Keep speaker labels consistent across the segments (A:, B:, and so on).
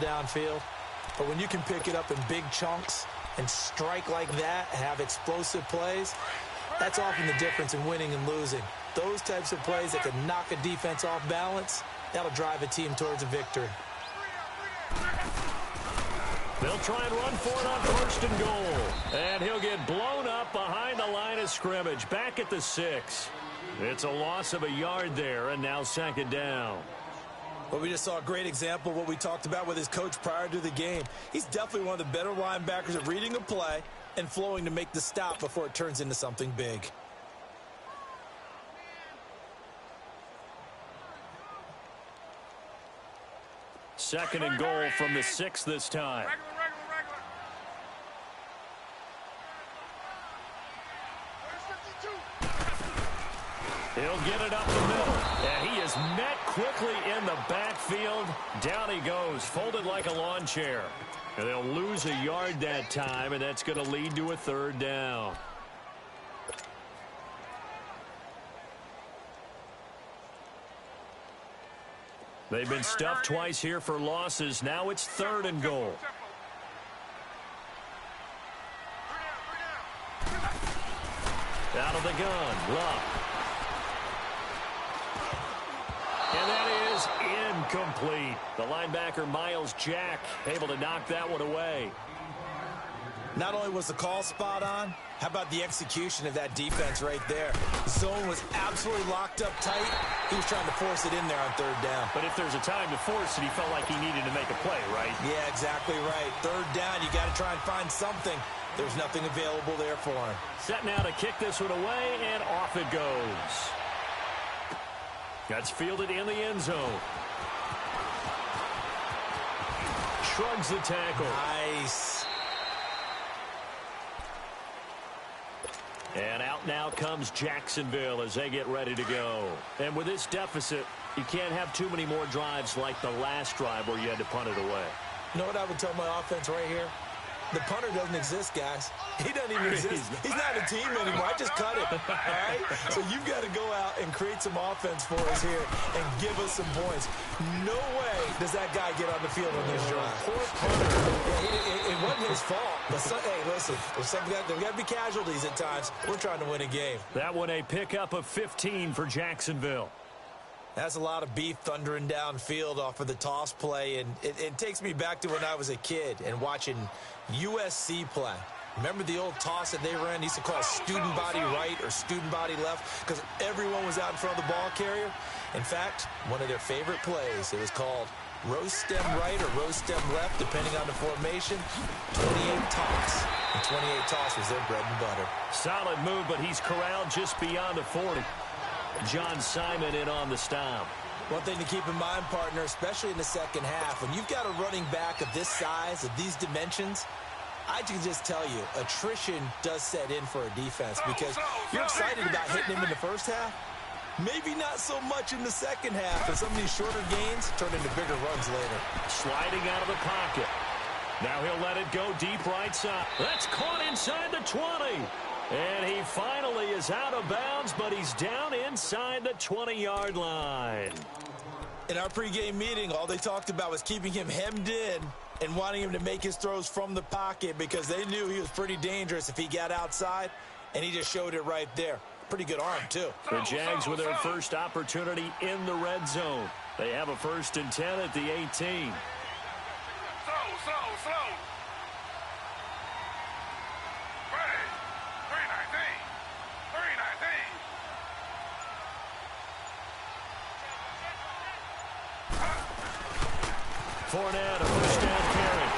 A: downfield. But when you can pick it up in big chunks and strike like that, have explosive plays, that's often the difference in winning and losing. Those types of plays that can knock a defense off balance, that'll drive a team towards a victory.
B: They'll try and run for it on 1st and goal. And he'll get blown up behind the line of scrimmage, back at the 6. It's a loss of a yard there, and now 2nd down.
A: Well, we just saw a great example of what we talked about with his coach prior to the game. He's definitely one of the better linebackers at reading a play and flowing to make the stop before it turns into something big.
B: Second and goal from the 6 this time. He'll get it up the middle, and he is met quickly in the backfield. Down he goes, folded like a lawn chair. And they'll lose a yard that time, and that's going to lead to a 3rd down. They've been stuffed twice here for losses. Now it's 3rd and goal. Out of the gun, Luck. And that is incomplete. The linebacker, Miles Jack, able to knock that one away.
A: Not only was the call spot on, how about the execution of that defense right there? The zone was absolutely locked up tight. He was trying to force it in there on 3rd down.
B: But if there's a time to force it, he felt like he needed to make a play, right?
A: Yeah, exactly right. 3rd down, you got to try and find something. There's nothing available there for him.
B: Set now to kick this one away, and off it goes. That's fielded in the end zone. Shrugs the tackle.
A: Nice.
B: And out now comes Jacksonville as they get ready to go. And with this deficit, you can't have too many more drives like the last drive where you had to punt it away.
A: You know what I would tell my offense right here? The punter doesn't exist, guys. He doesn't even exist. He's not a team anymore. I just cut him. All right? So you've got to go out and create some offense for us here and give us some points. No way does that guy get on the field on this drive. Poor punter. Yeah, it wasn't his fault. But hey, listen, there's got to be casualties at times. We're trying to win a game.
B: That one a pickup of 15 for Jacksonville.
A: That's a lot of beef thundering downfield off of the toss play, and it takes me back to when I was a kid and watching USC play. Remember the old toss that they ran? They used to call student body right or student body left because everyone was out in front of the ball carrier. In fact, one of their favorite plays, it was called roast stem right or roast stem left, depending on the formation. 28 toss. And 28 toss was their bread and butter.
B: Solid move, but he's corralled just beyond the 40. John Simon in on the stop.
A: One thing to keep in mind, partner, especially in the second half, when you've got a running back of this size, of these dimensions, I can just tell you, attrition does set in for a defense because you're excited about hitting him in the first half. Maybe not so much in the second half, and some of these shorter gains turn into bigger runs later.
B: Sliding out of the pocket. Now he'll let it go deep right side. That's caught inside the 20. And he finally is out of bounds, but he's down inside the 20-yard line.
A: In our pregame meeting, all they talked about was keeping him hemmed in and wanting him to make his throws from the pocket because they knew he was pretty dangerous if he got outside, and he just showed it right there. Pretty good arm, too.
B: The Jags with their first opportunity in the red zone. They have a 1st and 10 at the 18.
C: Slow. Ready. 319.
B: Fournette, a first down carry.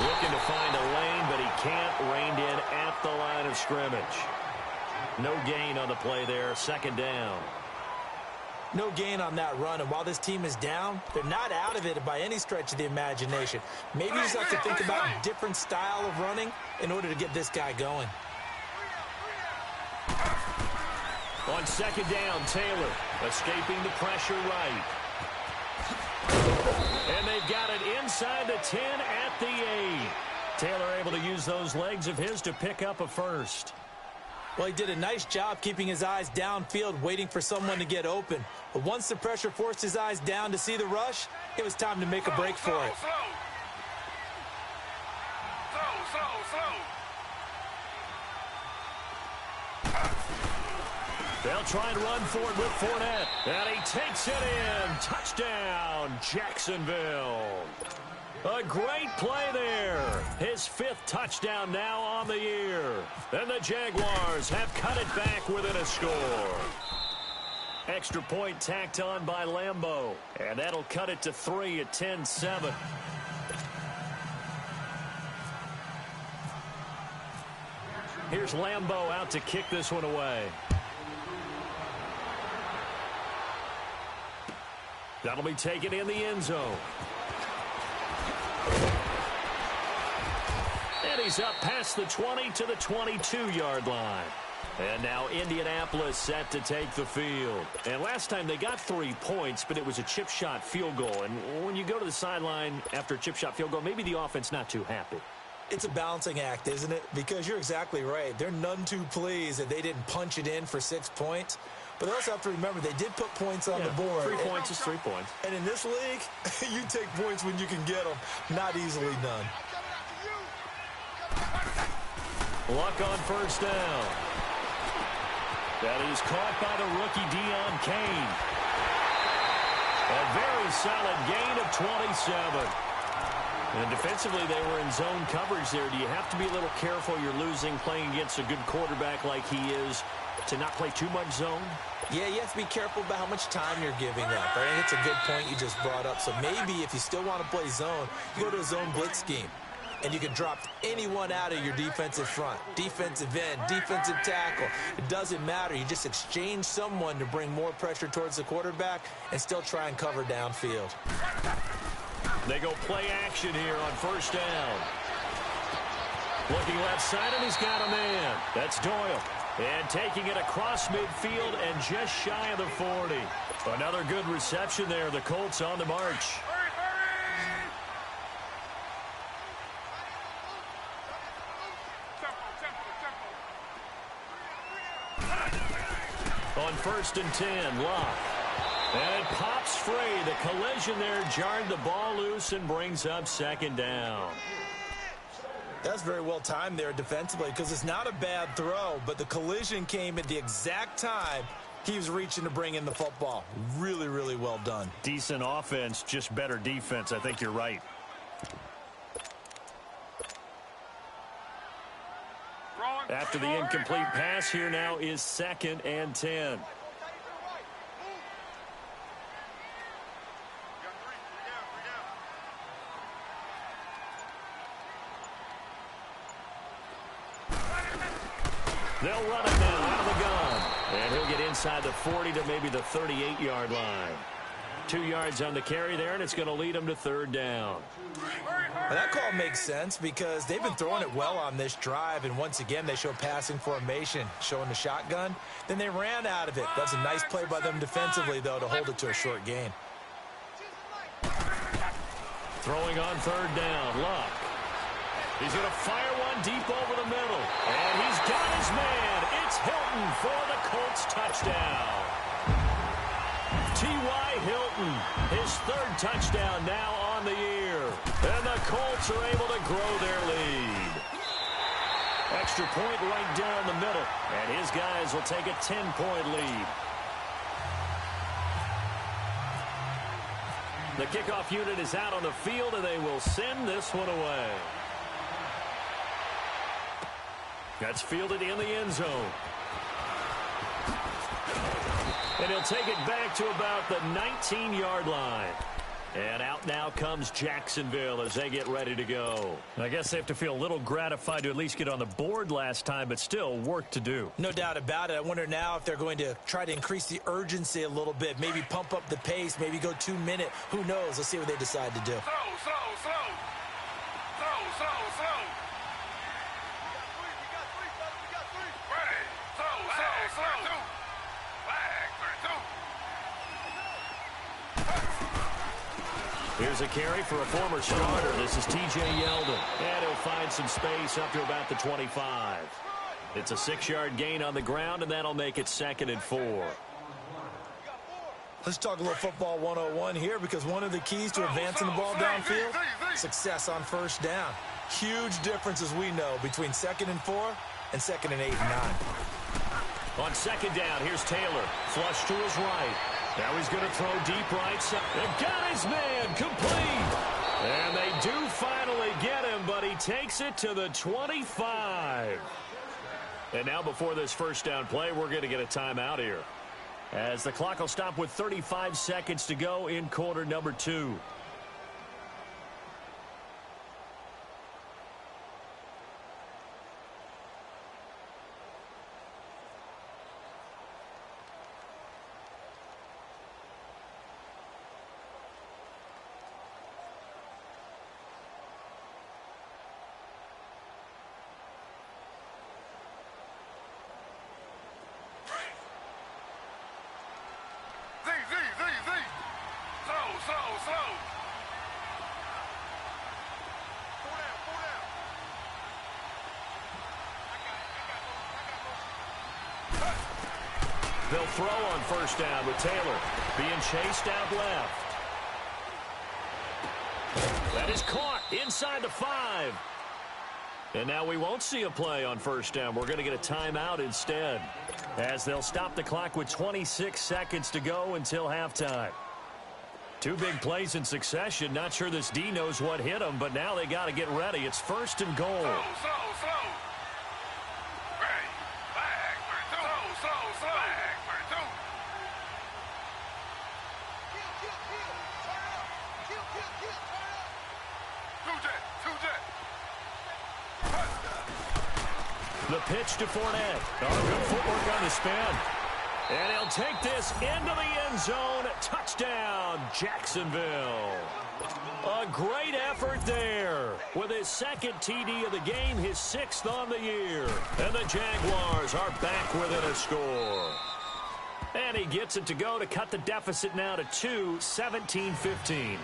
B: Looking to find a lane, but he can't. Reined in at the line of scrimmage. No gain on the play there. 2nd down.
A: No gain on that run, and while this team is down, they're not out of it by any stretch of the imagination. Maybe you just have to think about a different style of running in order to get this guy going.
B: On 2nd down, Taylor escaping the pressure right. And they've got it inside the 10 at the 8. Taylor able to use those legs of his to pick up a first.
A: Well, he did a nice job keeping his eyes downfield, waiting for someone to get open. But once the pressure forced his eyes down to see the rush, it was time to make a break for it.
C: Slow.
B: They'll try and run for it with Fournette. And he takes it in. Touchdown, Jacksonville. A great play there. His 5th touchdown now on the year. And the Jaguars have cut it back within a score. Extra point tacked on by Lambeau. And that'll cut it to 3 at 10-7. Here's Lambeau out to kick this one away. That'll be taken in the end zone. And he's up past the 20 to the 22-yard line. And now Indianapolis set to take the field. And last time they got 3 points, but it was a chip shot field goal. And when you go to the sideline after a chip shot field goal, maybe the offense not too happy.
A: It's a balancing act, isn't it? Because you're exactly right. They're none too pleased that they didn't punch it in for 6 points. But they also have to remember they did put points on the board.
B: 3 points is 3 points.
A: And in this league, you take points when you can get them. Not easily done.
B: Luck on first down. That is caught by the rookie Deion Kane. A very solid gain of 27. And defensively, they were in zone coverage there. Do you have to be a little careful? You're losing playing against a good quarterback like he is to not play too much zone?
A: Yeah, you have to be careful about how much time you're giving up. Right? It's a good point you just brought up. So maybe if you still want to play zone, you go to a zone blitz scheme. And you can drop anyone out of your defensive front. Defensive end, defensive tackle. It doesn't matter. You just exchange someone to bring more pressure towards the quarterback and still try and cover downfield.
B: They go play action here on first down. Looking left side, and he's got a man. That's Doyle. And taking it across midfield and just shy of the 40. Another good reception there. The Colts on the march. On first and 10, Locke. And it pops free. The collision there jarred the ball loose and brings up second down.
A: That's very well timed there defensively because it's not a bad throw, but the collision came at the exact time he was reaching to bring in the football. Really, really well done.
B: Decent offense, just better defense. I think you're right. After the incomplete pass, here now is 2nd and 10. They'll run it now out of the gun. And he'll get inside the 40 to maybe the 38-yard line. 2 yards on the carry there, and it's going to lead him to third down.
A: Well, that call makes sense because they've been throwing it well on this drive, and once again they show passing formation, showing the shotgun. Then they ran out of it. That's a nice play by them defensively, though, to hold it to a short gain.
B: Throwing on third down, Luck. He's going to fire one deep over the middle, and he's got his man. It's Hilton for the Colts touchdown. T.Y. Hilton, his 3rd touchdown now on the year. And the Colts are able to grow their lead. Extra point right down the middle. And his guys will take a 10-point lead. The kickoff unit is out on the field, and they will send this one away. That's fielded in the end zone. And he'll take it back to about the 19-yard line. And out now comes Jacksonville as they get ready to go. I guess they have to feel a little gratified to at least get on the board last time, but still work to do.
A: No doubt about it. I wonder now if they're going to try to increase the urgency a little bit, maybe pump up the pace, maybe go 2-minute. Who knows? Let's see what they decide to do.
C: Slow.
B: Here's a carry for a former starter. This is T.J. Yeldon. And he'll find some space up to about the 25. It's a 6-yard gain on the ground, and that'll make it 2nd and 4.
A: Let's talk a little football 101 here because one of the keys to advancing the ball downfield, success on first down. Huge difference, as we know, between 2nd and 4 and 2nd and 8 and 9.
B: On 2nd down, here's Taylor. Flush to his right. Now he's going to throw deep right side. They got his man complete. And they do finally get him, but he takes it to the 25. And now before this first down play, we're going to get a timeout here, as the clock will stop with 35 seconds to go in quarter number 2.
C: Slow.
B: They'll throw on first down with Taylor being chased out left. That is caught inside the 5. And now we won't see a play on first down. We're going to get a timeout instead, as they'll stop the clock with 26 seconds to go until halftime. 2 big plays in succession. Not sure this D knows what hit them, but now they got to get ready. It's 1st and goal.
C: Slow. Ready. Back for 2. Slow. Back for 2. Two jet.
B: The pitch to Fournette. Oh, good footwork on the spin. And he'll take this into the end zone. Touchdown, Jacksonville. A great effort there. With his 2nd TD of the game, his 6th on the year. And the Jaguars are back within a score. And he gets it to go to cut the deficit now to 2, 17-15.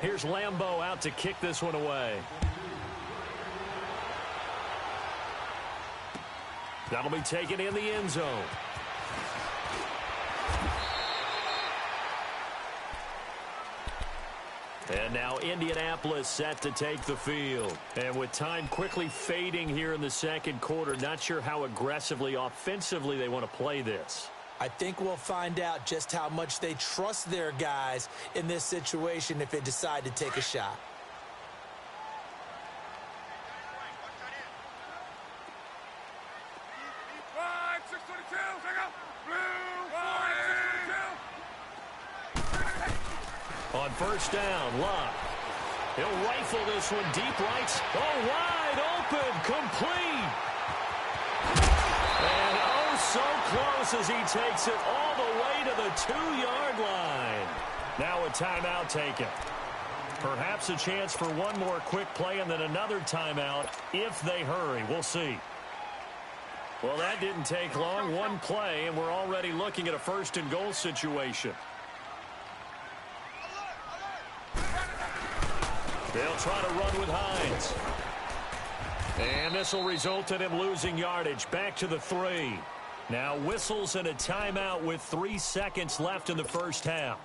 B: Here's Lambeau out to kick this one away. That'll be taken in the end zone. And now Indianapolis set to take the field. And with time quickly fading here in the 2nd quarter, not sure how aggressively, offensively they want to play this.
A: I think we'll find out just how much they trust their guys in this situation if they decide to take a shot.
B: On first down, Locke. He'll rifle this one deep right. Oh, wide open, complete. And oh, so close as he takes it all the way to the 2-yard line. Now a timeout taken. Perhaps a chance for one more quick play and then another timeout if they hurry. We'll see. Well, that didn't take long. One play, and we're already looking at a 1st and goal situation. They'll try to run with Hines. And this will result in him losing yardage. Back to the 3. Now whistles and a timeout with 3 seconds left in the first half.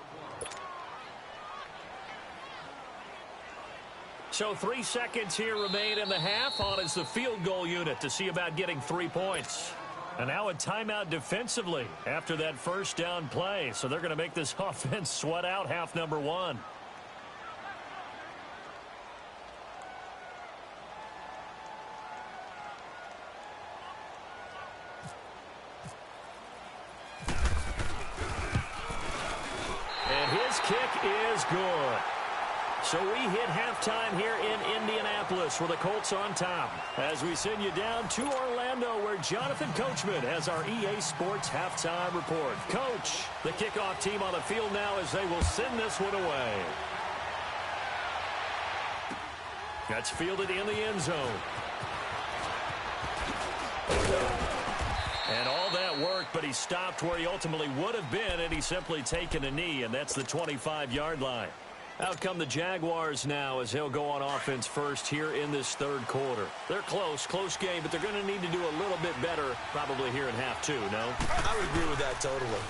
B: So 3 seconds here remain in the half. On is the field goal unit to see about getting 3 points. And now a timeout defensively after that first down play. So they're going to make this offense sweat out half number 1. Kick is good. So we hit halftime here in Indianapolis with the Colts on top, as we send you down to Orlando, where Jonathan Coachman has our EA Sports halftime report. Coach, the kickoff team on the field now as they will send this one away. That's fielded in the end zone. And all that work, but he stopped where he ultimately would have been had he simply taken a knee, and that's the 25-yard line. Out come the Jaguars now as he'll go on offense first here in this third quarter. They're close game, but they're going to need to do a little bit better probably here in half two, no?
A: I would agree with that totally.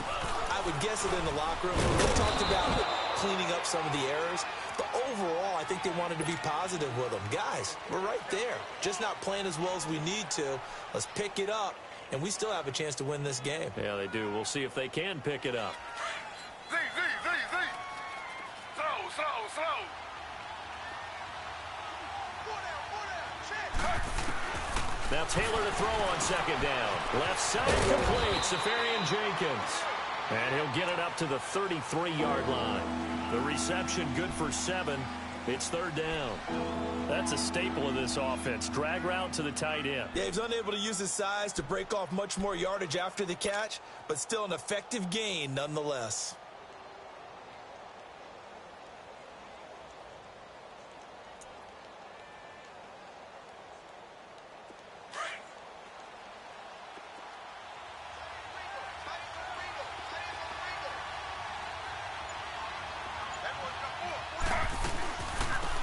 A: I would guess it in the locker room. We talked about cleaning up some of the errors, but overall I think they wanted to be positive with them. Guys, we're right there. Just not playing as well as we need to. Let's pick it up, and we still have a chance to win this game.
B: Yeah, they do. We'll see if they can pick it up.
C: Slow.
B: Now Taylor to throw on second down. Left side complete, Safarian Jenkins. And he'll get it up to the 33-yard line. The reception good for 7. It's third down. That's a staple of this offense. Drag route to the tight end.
A: Yeah, he's unable to use his size to break off much more yardage after the catch, but still an effective gain nonetheless.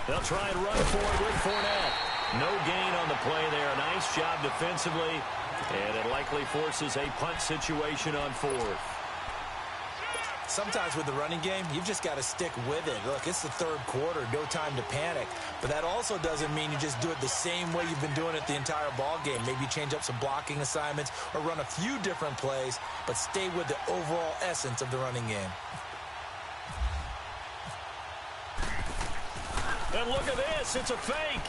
B: They'll try and run forward with Fournette. No gain on the play there. Nice job defensively. And it likely forces a punt situation on fourth.
A: Sometimes with the running game, you've just got to stick with it. Look, it's the third quarter. No time to panic. But that also doesn't mean you just do it the same way you've been doing it the entire ball game. Maybe change up some blocking assignments or run a few different plays, but stay with the overall essence of the running game.
B: And look at this. It's a fake.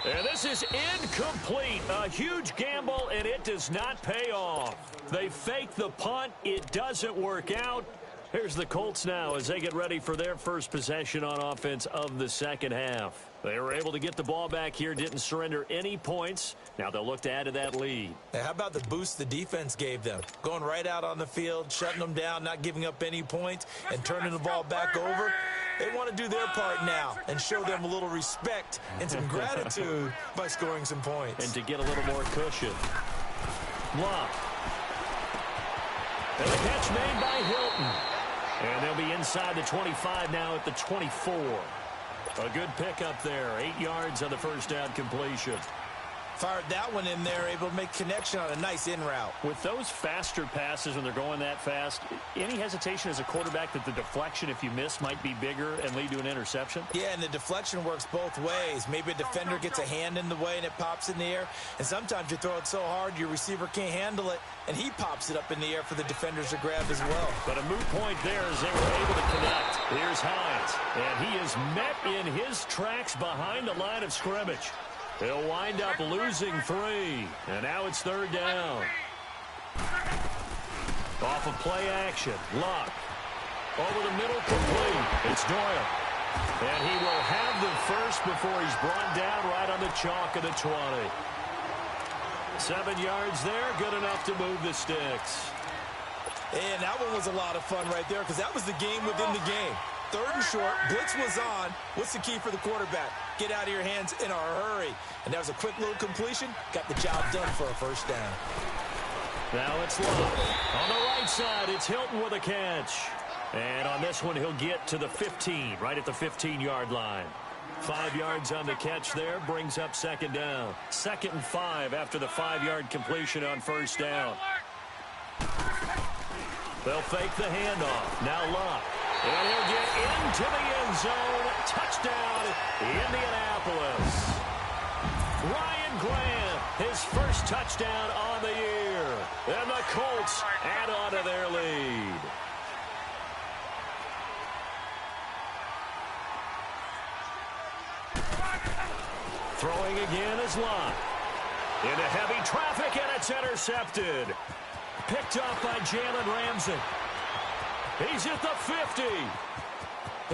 B: And this is incomplete. A huge gamble, and it does not pay off. They fake the punt. It doesn't work out. Here's the Colts now as they get ready for their first possession on offense of the second half. They were able to get the ball back here, didn't surrender any points. Now they'll look to add to that lead.
A: Hey, how about the boost the defense gave them? Going right out on the field, shutting them down, not giving up any points, and turning the ball back over. They want to do their part now and show them a little respect and some gratitude by scoring some points.
B: And to get a little more cushion. Block. And the catch made by Hilton. And they'll be inside the 25 now at the 24. A good pickup there. 8 yards on the first down completion.
A: Fired that one in there, able to make connection on a nice in route.
B: With those faster passes when they're going that fast, any hesitation as a quarterback that the deflection, if you miss, might be bigger and lead to an interception?
A: Yeah, and the deflection works both ways. Maybe a defender gets a hand in the way and it pops in the air. And sometimes you throw it so hard your receiver can't handle it, and he pops it up in the air for the defenders to grab as well.
B: But a moot point there as they were able to connect. Here's Hines, and he is met in his tracks behind the line of scrimmage. He'll wind up losing 3, and now it's third down. Off of play action, Luck. Over the middle, complete. It's Doyle. And he will have the first before he's brought down right on the chalk of the 20. 7 yards there, good enough to move the sticks.
A: And that one was a lot of fun right there because that was the game within the game. Third and short, blitz was on. What's the key for the quarterback? Get out of your hands in a hurry. And that was a quick little completion. Got the job done for a first down.
B: Now it's Luck. On the right side, it's Hilton with a catch. And on this one, he'll get to the 15, right at the 15-yard line. 5 yards on the catch there, brings up second down. 2nd and 5 after the 5-yard completion on first down. They'll fake the handoff. Now Luck. And he'll get into the end zone. Touchdown, Indianapolis. Ryan Grant, his first touchdown on the year. And the Colts add on to their lead. Throwing again is Luck. Into heavy traffic, and it's intercepted. Picked up by Jalen Ramsey. He's at the 50.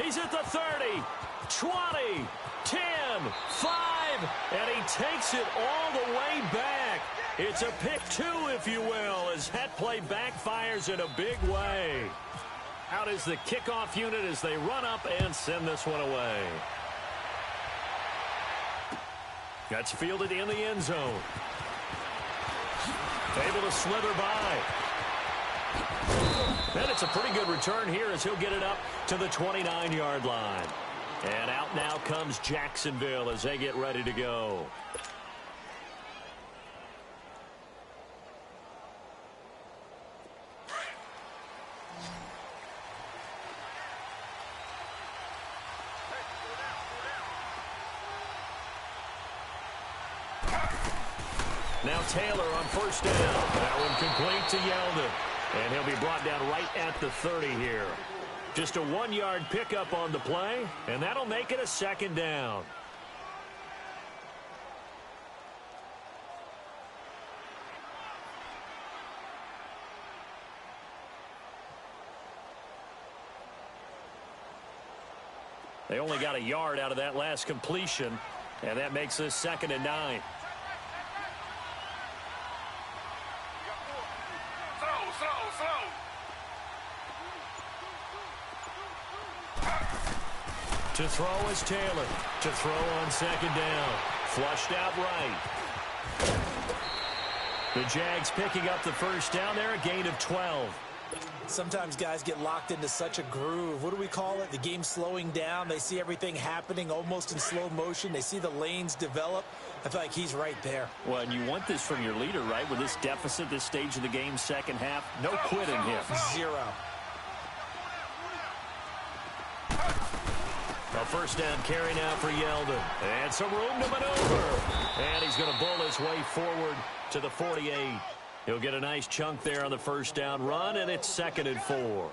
B: He's at the 30, 20, 10, 5, and he takes it all the way back. It's a pick 2, if you will, as that play backfires in a big way. Out is the kickoff unit as they run up and send this one away. That's fielded in the end zone. Able to slither by. And it's a pretty good return here as he'll get it up to the 29-yard line. And out now comes Jacksonville as they get ready to go. Now Taylor on first down. That one complete to Yeldon. And he'll be brought down right at the 30 here. Just a 1-yard pickup on the play, and that'll make it a second down. They only got a yard out of that last completion, and that makes this 2nd and 9. To throw is Taylor. To throw on 2nd down. Flushed out right. The Jags picking up the first down there, a gain of 12.
A: Sometimes guys get locked into such a groove. What do we call it? The game slowing down. They see everything happening almost in slow motion. They see the lanes develop. I feel like he's right there.
B: Well, and you want this from your leader, right? With this deficit, this stage of the game, second half, no quitting him.
A: Zero.
B: A first down carry now for Yeldon. And some room to maneuver. And he's going to bull his way forward to the 48. He'll get a nice chunk there on the first down run, and it's 2nd and 4.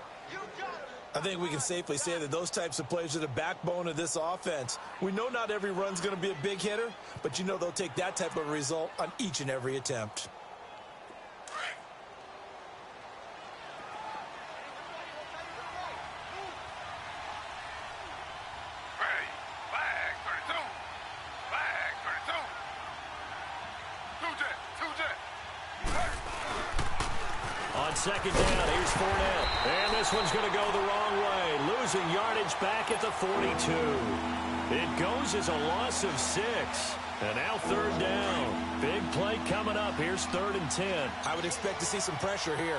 A: I think we can safely say that those types of plays are the backbone of this offense. We know not every run's going to be a big hitter, but you know they'll take that type of result on each and every attempt.
B: Second down, here's Fournette. And this one's going to go the wrong way. Losing yardage back at the 42. It goes as a loss of 6. And now 3rd down. Big play coming up. Here's 3rd and 10.
A: I would expect to see some pressure here.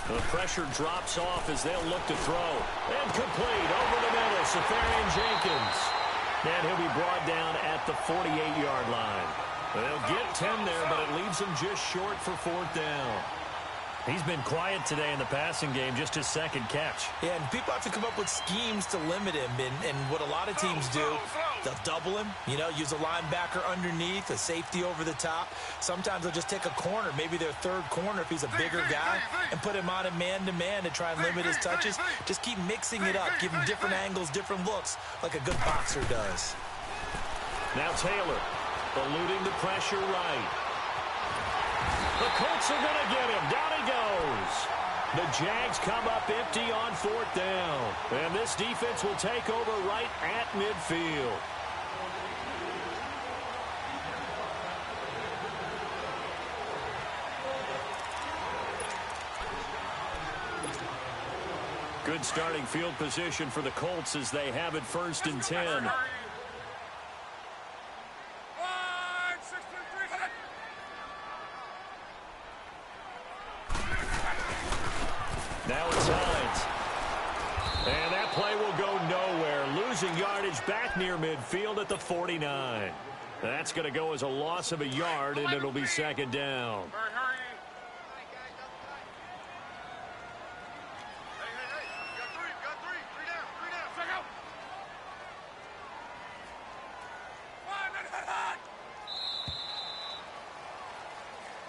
B: The pressure drops off as they'll look to throw. And complete over the middle. Safarian Jenkins. And he'll be brought down at the 48-yard line. They'll get 10 there, but it leaves him just short for 4th down. He's been quiet today in the passing game, just his 2nd catch.
A: Yeah, and people have to come up with schemes to limit him. And what a lot of teams do, they'll double him, use a linebacker underneath, a safety over the top. Sometimes they'll just take a corner, maybe their 3rd corner if he's a bigger guy, and put him on a man-to-man to try and limit his touches. Just keep mixing it up, give him different angles, different looks, like a good boxer does.
B: Now Taylor, eluding the pressure right. The Colts are going to get him. Down he goes. The Jags come up empty on 4th down. And this defense will take over right at midfield. Good starting field position for the Colts as they have it 1st and 10. Now it's Hines. And that play will go nowhere. Losing yardage back near midfield at the 49. That's going to go as a loss of a yard, and it'll be 2nd down.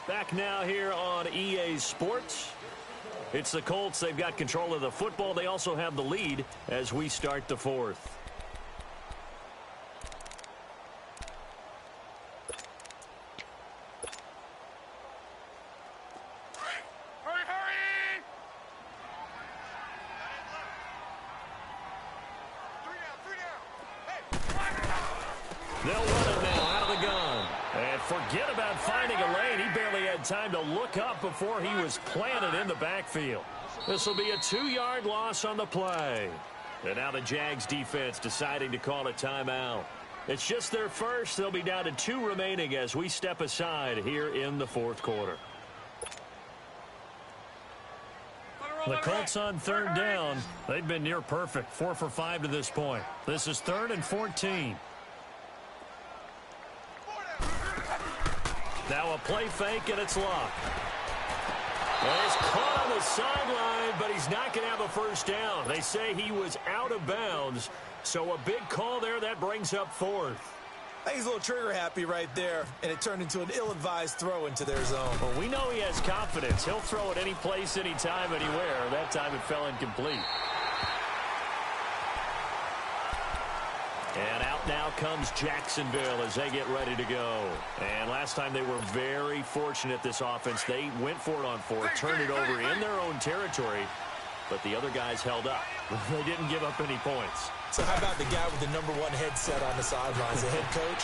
B: Back now here on EA Sports. It's the Colts. They've got control of the football. They also have the lead as we start the 4th. They'll run it now out of the gun. And forget about finding a lane. He barely had time to look up before he was planted in the backfield. This will be a 2-yard loss on the play. And now the Jags defense deciding to call a timeout. It's just their first. They'll be down to 2 remaining as we step aside here in the fourth quarter. The Colts on 3rd down. They've been near perfect. 4 for 5 to this point. This is 3rd and 14. Now a play fake, and it's Luck. Well, he's caught on the sideline, but he's not going to have a first down. They say he was out of bounds, so a big call there. That brings up 4th.
A: I think he's a little trigger happy right there, and it turned into an ill-advised throw into their zone.
B: Well, we know he has confidence. He'll throw it any place, anytime, anywhere. That time it fell incomplete. And out now comes Jacksonville as they get ready to go. And last time they were very fortunate, this offense. They went for it on 4th, turned it over in their own territory, but the other guys held up. They didn't give up any points.
A: So how about the guy with the #1 headset on the sidelines, the head coach?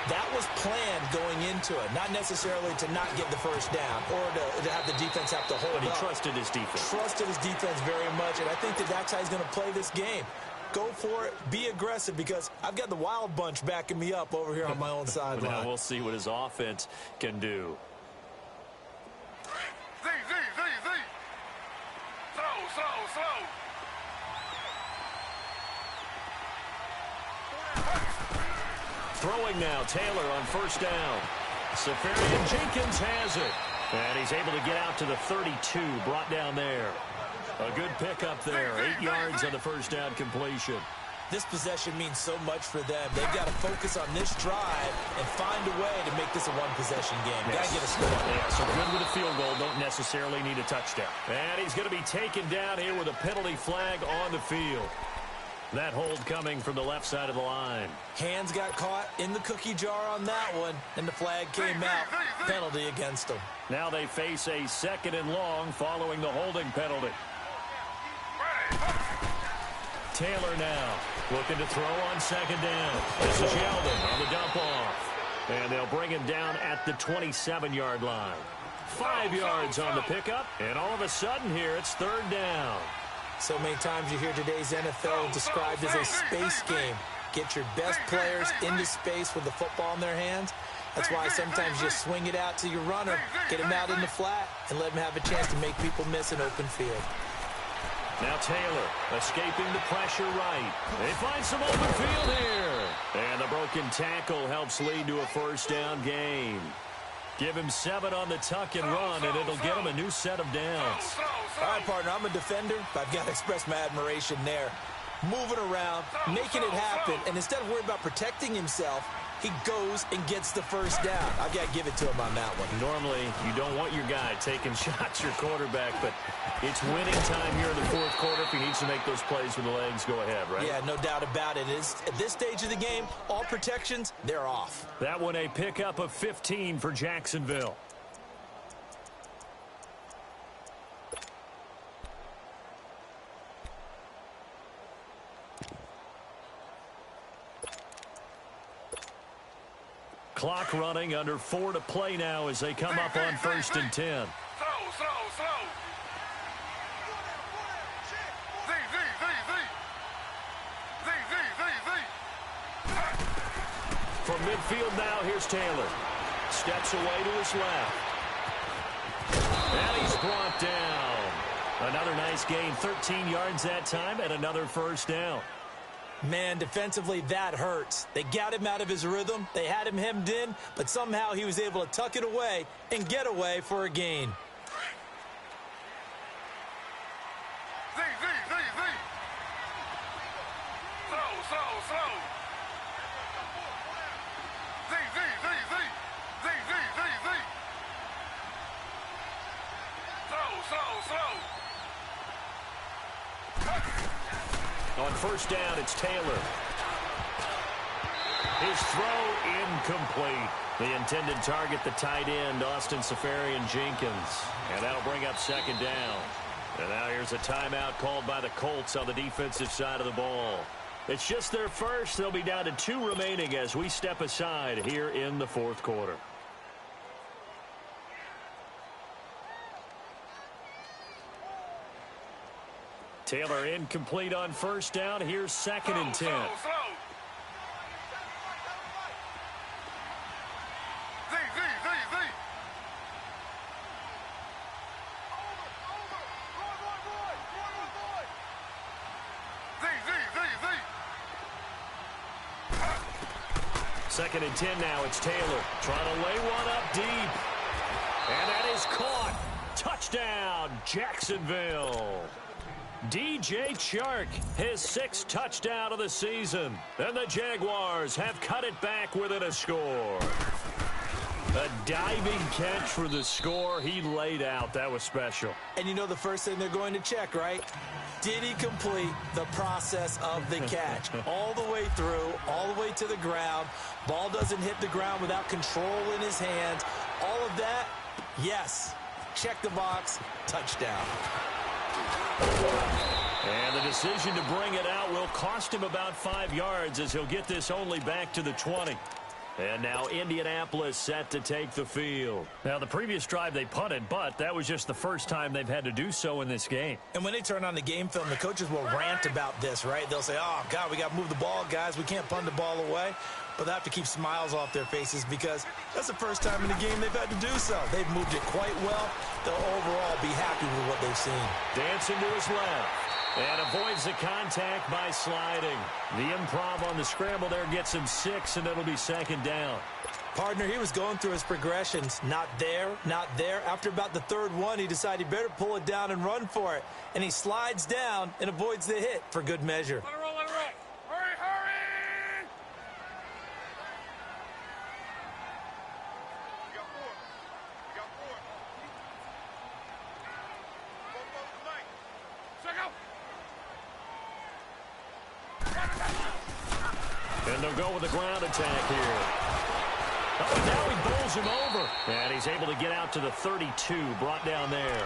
A: That was planned going into it, not necessarily to not get the first down or to have the defense have to hold up.
B: But he trusted his defense.
A: Trusted his defense very much, and I think that's how he's going to play this game. Go for it. Be aggressive, because I've got the wild bunch backing me up over here on my own sideline.
B: Now we'll see what his offense can do.
C: Slow.
B: Throwing now, Taylor on 1st down. Safarian Jenkins has it. And he's able to get out to the 32, brought down there. A good pickup there, 8 yards on the 1st down completion.
A: This possession means so much for them. They've got to focus on this drive and find a way to make this a one-possession game.
B: Yes.
A: Got to get a score.
B: Yeah, so good with a field goal. Don't necessarily need a touchdown. And he's going to be taken down here with a penalty flag on the field. That hold coming from the left side of the line.
A: Hands got caught in the cookie jar on that one, and the flag came out. Penalty against them.
B: Now they face a 2nd and long following the holding penalty. Taylor now looking to throw on 2nd down. This is Yeldon on the dump off. And they'll bring him down at the 27-yard line. 5 yards on the pickup, and all of a sudden here it's 3rd down.
A: So many times you hear today's NFL described as a space game. Get your best players into space with the football in their hands. That's why sometimes you swing it out to your runner, get him out in the flat, and let him have a chance to make people miss an open field.
B: Now Taylor escaping the pressure right. They find some open field here. And the broken tackle helps lead to a 1st down gain. Give him 7 on the tuck and run, and it'll get him a new set of downs.
A: All right, partner, I'm a defender, but I've got to express my admiration there. Moving around, making it happen, and instead of worrying about protecting himself, he goes and gets the 1st down. I've got to give it to him on that one.
B: Normally, you don't want your guy taking shots, your quarterback, but it's winning time here in the 4th quarter. If he needs to make those plays with the legs, go ahead, right?
A: Yeah, no doubt about it. At this stage of the game, all protections, they're off.
B: That one a pickup of 15 for Jacksonville. Clock running, under 4 to play now as they come up on 1st and 10.
C: Slow.
B: From midfield now, here's Taylor. Steps away to his left. And he's brought down. Another nice gain, 13 yards that time, and another 1st down.
A: Man, defensively, that hurts. They got him out of his rhythm. They had him hemmed in, but somehow he was able to tuck it away and get away for a gain.
B: On 1st down, it's Taylor. His throw incomplete. The intended target, the tight end, Austin Safarian Jenkins. And that'll bring up 2nd down. And now here's a timeout called by the Colts on the defensive side of the ball. It's just their first. They'll be down to 2 remaining as we step aside here in the fourth quarter. Taylor incomplete on first down. Here's 2nd and 10. Second and 10 now. It's Taylor trying to lay one up deep. And that is caught. Touchdown, Jacksonville. DJ Chark, his 6th touchdown of the season. And the Jaguars have cut it back within a score. A diving catch for the score he laid out. That was special.
A: And you know the first thing they're going to check, right? Did he complete the process of the catch? All the way through, all the way to the ground. Ball doesn't hit the ground without control in his hands. All of that, yes. Check the box, touchdown.
B: And the decision to bring it out will cost him about 5 yards as he'll get this only back to the 20. And now Indianapolis set to take the field. Now, the previous drive they punted, but that was just the first time they've had to do so in this game.
A: And when they turn on the game film, the coaches will rant about this, right? They'll say, oh, God, we got to move the ball, guys. We can't punt the ball away. But they have to keep smiles off their faces because that's the first time in the game they've had to do so. They've moved it quite well. They'll overall be happy with what they've seen.
B: Dancing to his left. And avoids the contact by sliding. The improv on the scramble there gets him 6, and it'll be 2nd down.
A: Partner, he was going through his progressions. Not there, not there. After about the 3rd one, he decided he better pull it down and run for it. And he slides down and avoids the hit for good measure.
C: Let it roll, let it roll. Hurry, hurry! You got 4. You got 4. Go tonight. Check out.
B: And they'll go with a ground attack here. Oh, now he bowls him over. And he's able to get out to the 32, brought down there.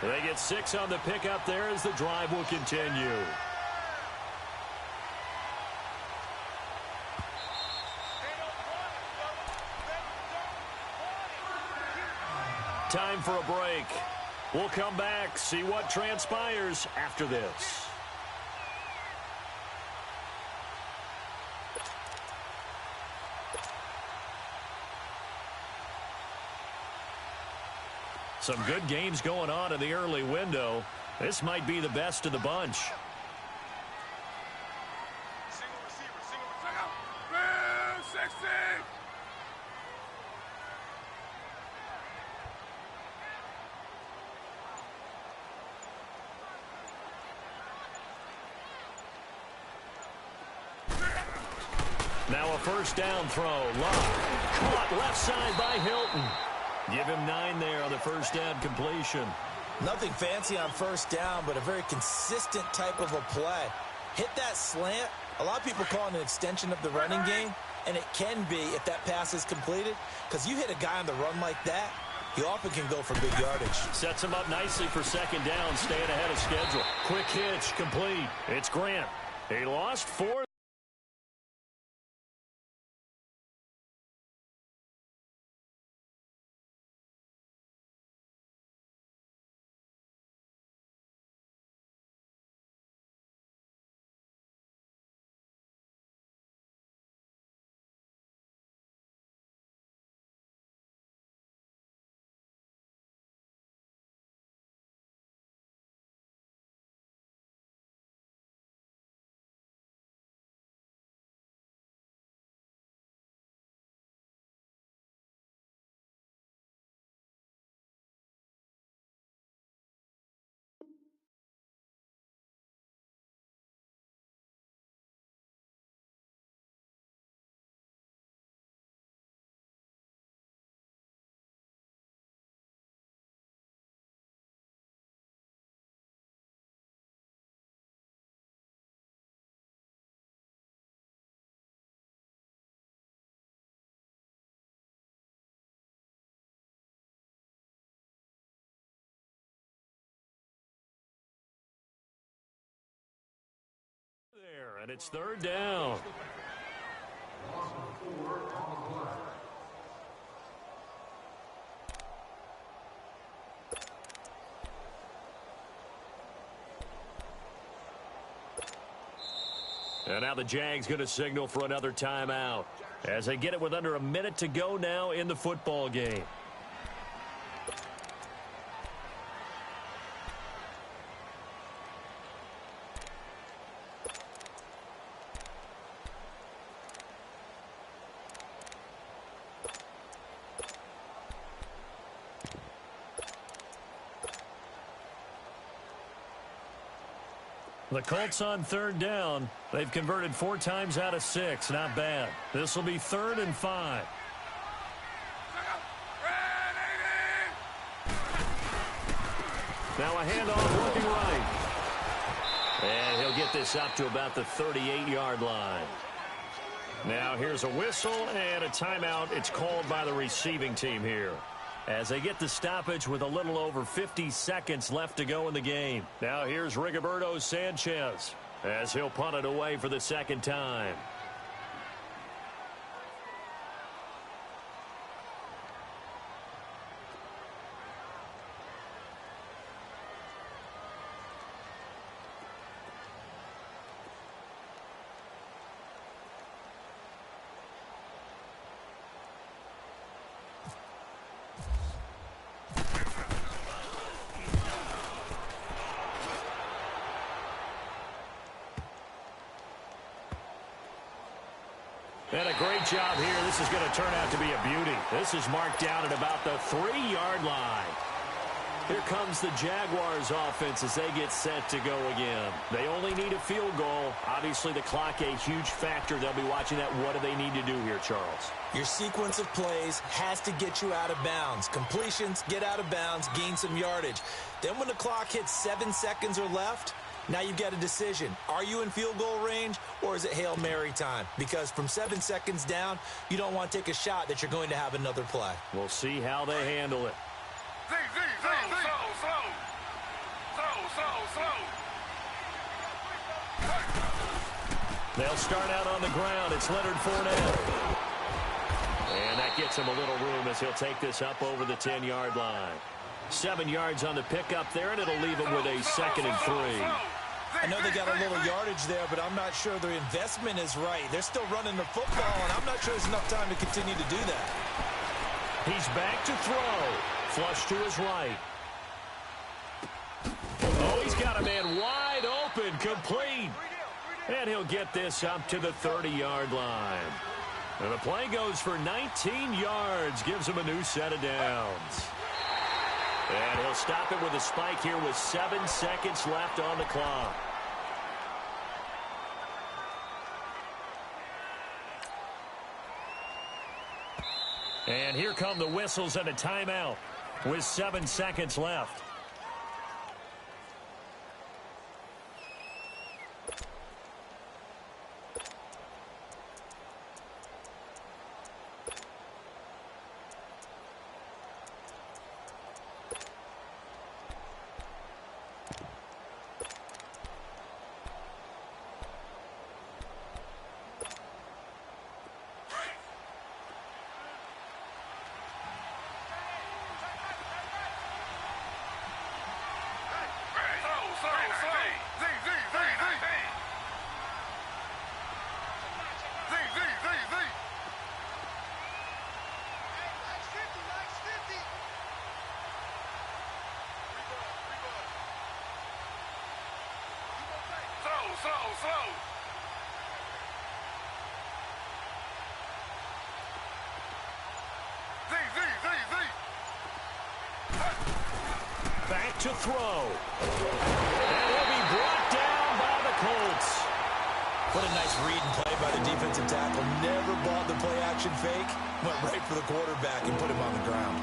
B: They get 6 on the pickup there as the drive will continue. Time for a break. We'll come back, see what transpires after this. Some good games going on in the early window. This might be the best of the bunch.
C: Single receiver, check out. Man, 60.
B: Now a first down throw. Love. Caught left side by Hilton. Give him 9 there on the first down completion.
A: Nothing fancy on first down, but a very consistent type of a play. Hit that slant. A lot of people call it an extension of the running game, and it can be if that pass is completed, because you hit a guy on the run like that, he often can go for big yardage.
B: Sets him up nicely for 2nd down, staying ahead of schedule. Quick hitch, complete. It's Grant. He lost 4. And it's third down. And now the Jags going to signal for another timeout as they get it with under a minute to go now in the football game. The Colts on third down. They've converted 4 times out of 6. Not bad. This will be 3rd and 5. Now a handoff looking right. And he'll get this up to about the 38-yard line. Now here's a whistle and a timeout. It's called by the receiving team here, as they get the stoppage with a little over 50 seconds left to go in the game. Now here's Rigoberto Sanchez as he'll punt it away for the second time. And a great job here. This is going to turn out to be a beauty. This is marked down at about the 3-yard line. Here comes the Jaguars offense as they get set to go again. They only need a field goal. Obviously, the clock a huge factor. They'll be watching that. What do they need to do here, Charles?
A: Your sequence of plays has to get you out of bounds. Completions, get out of bounds, gain some yardage. Then when the clock hits 7 seconds or left, now you've got a decision. Are you in field goal range, or is it Hail Mary time? Because from 7 seconds down, you don't want to take a shot that you're going to have another play.
B: We'll see how they handle it. They'll start out on the ground. It's Leonard Fournette. And that gets him a little room as he'll take this up over the 10-yard line. 7 yards on the pickup there, and it'll leave him with a 2nd and 3.
A: I know they got a little yardage there, but I'm not sure the investment is right. They're still running the football, and I'm not sure there's enough time to continue to do that.
B: He's back to throw. Flush to his right. Oh, he's got a man wide open, complete. And he'll get this up to the 30-yard line. And the play goes for 19 yards, gives him a new set of downs. And he'll stop it with a spike here with 7 seconds left on the clock. And here come the whistles and a timeout with 7 seconds left. Back to throw. And he'll be brought down by the Colts.
A: What a nice read and play by the defensive tackle. Never bought the play-action fake. Went right for the quarterback and put him on the ground.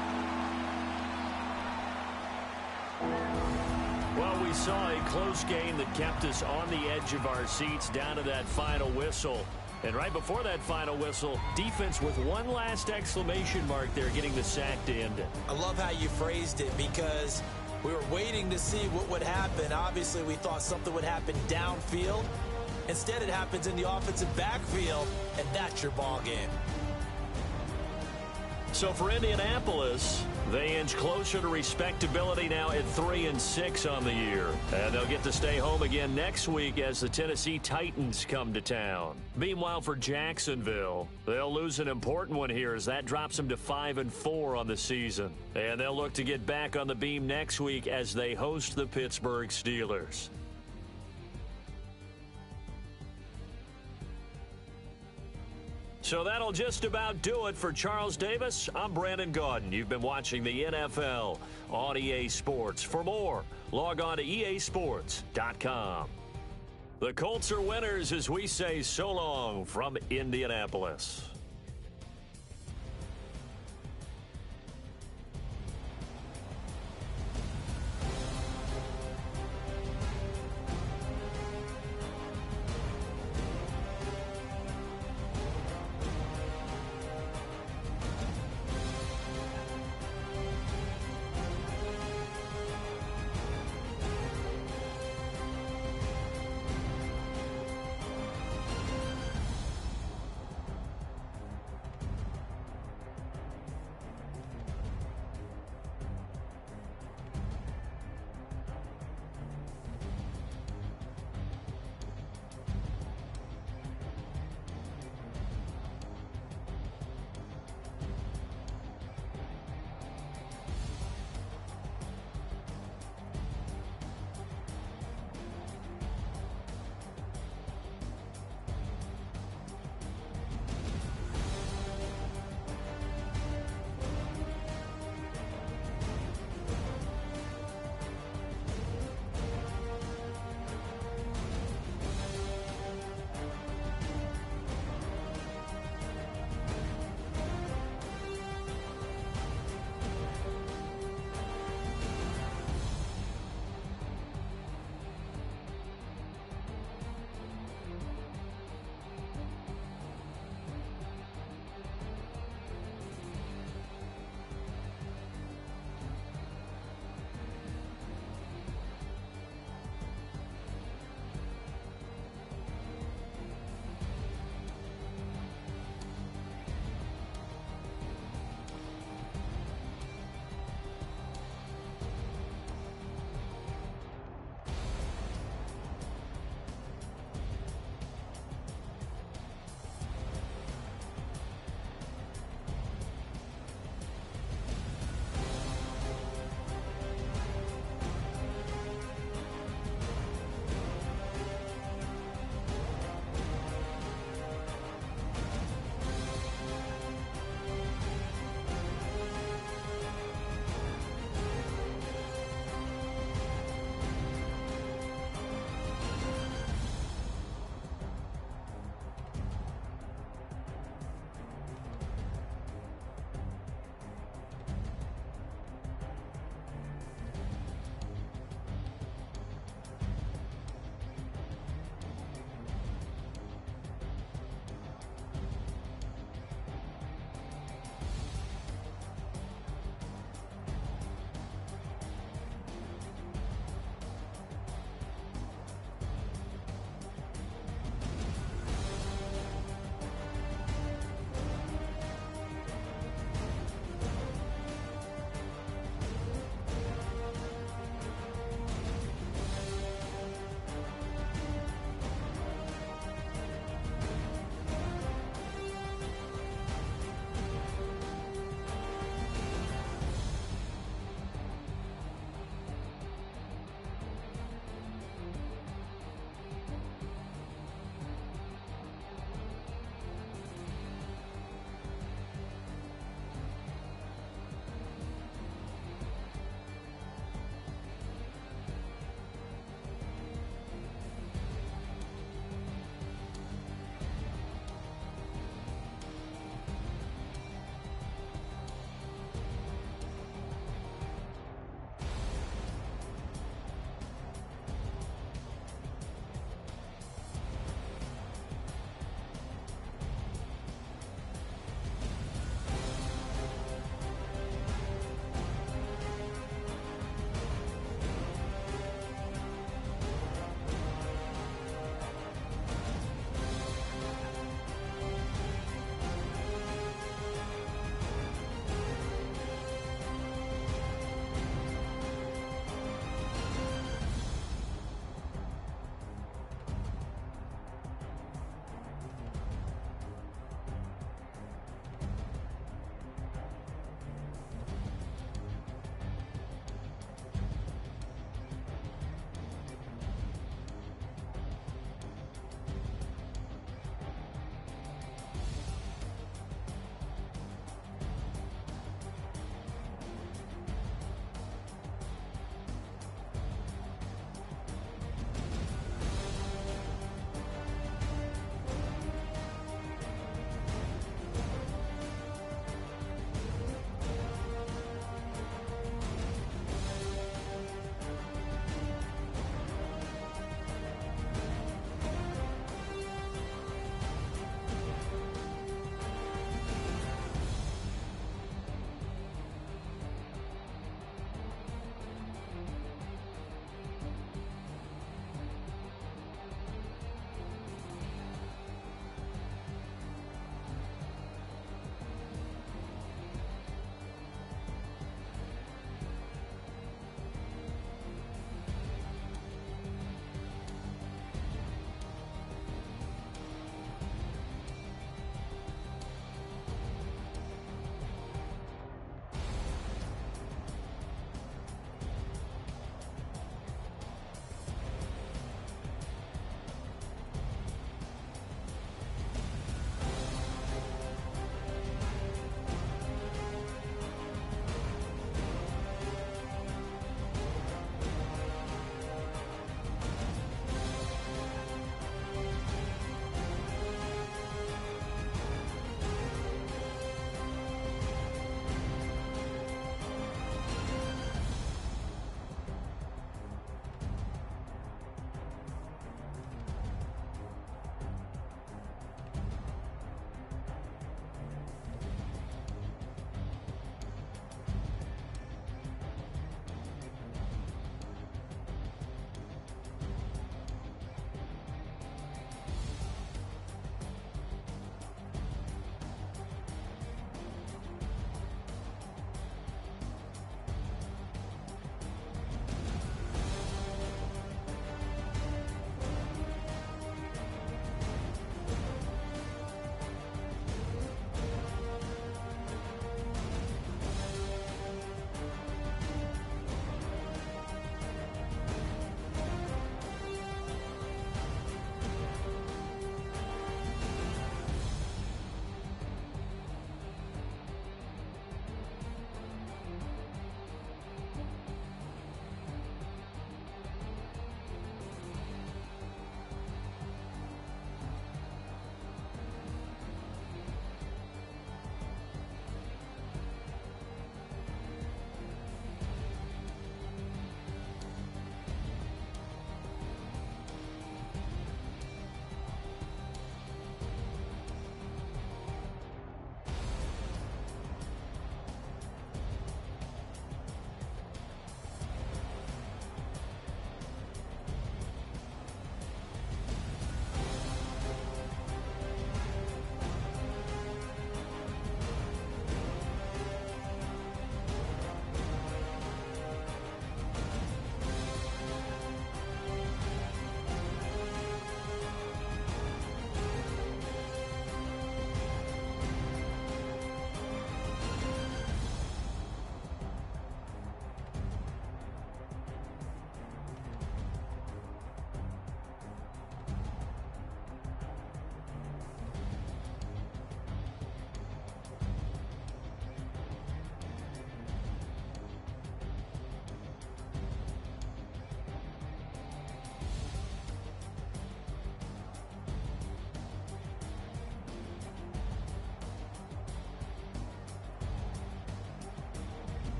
B: Well, we saw a close game that kept us on the edge of our seats down to that final whistle. And right before that final whistle, defense with one last exclamation mark there, getting the sack to end it.
A: I love how you phrased it, because we were waiting to see what would happen. Obviously, we thought something would happen downfield. Instead, it happens in the offensive backfield, and that's your ball game.
B: So for Indianapolis, they inch closer to respectability now at 3-6 on the year. And they'll get to stay home again next week as the Tennessee Titans come to town. Meanwhile, for Jacksonville, they'll lose an important one here as that drops them to 5-4 on the season. And they'll look to get back on the beam next week as they host the Pittsburgh Steelers. So that'll just about do it for Charles Davis. I'm Brandon Gaudin. You've been watching the NFL on EA Sports. For more, log on to easports.com. The Colts are winners as we say so long from Indianapolis.